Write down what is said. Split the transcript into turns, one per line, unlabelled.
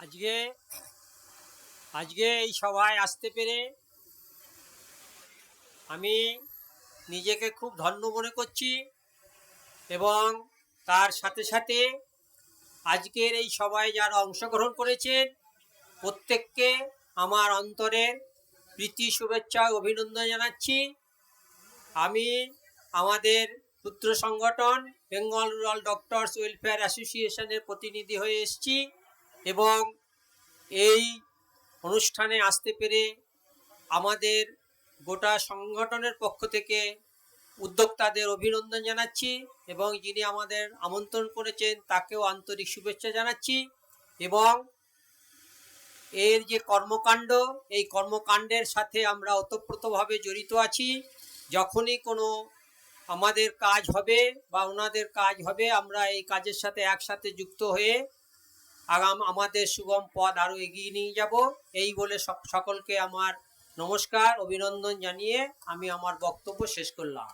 আজকে আজকে এই সভায় আসতে পেরে আমি নিজেকে খুব ধন্য মনে করছি এবং তার সাথে সাথে আজকের এই সভায় যারা অংশগ্রহণ করেছেন প্রত্যেককে আমার অন্তরের প্রীতি শুভেচ্ছা অভিনন্দন জানাচ্ছি। আমি আমাদের ক্ষুদ্র সংগঠন বেঙ্গল রুরাল ডক্টরস ওয়েলফেয়ার অ্যাসোসিয়েশনের প্রতিনিধি হয়ে এসেছি এবং এই অনুষ্ঠানে আসতে পেরে আমাদের গোটা সংগঠনের পক্ষ থেকে উদ্যোক্তাদের অভিনন্দন জানাচ্ছি এবং যিনি আমাদের আমন্ত্রণ করেছেন তাকেও আন্তরিক শুভেচ্ছা জানাচ্ছি। এবং এর যে কর্মকাণ্ড, এই কর্মকাণ্ডের সাথে আমরা ওতপ্রোতভাবে জড়িত আছি। যখনই কোনো আমাদের কাজ হবে বা ওনাদের কাজ হবে, আমরা এই কাজের সাথে একসাথে যুক্ত হয়ে আমাদের সুগম পথ আরও এগিয়ে নিয়ে যাব। এই বলে সকলকে আমার নমস্কার অভিনন্দন জানিয়ে আমি আমার বক্তব্য শেষ করলাম।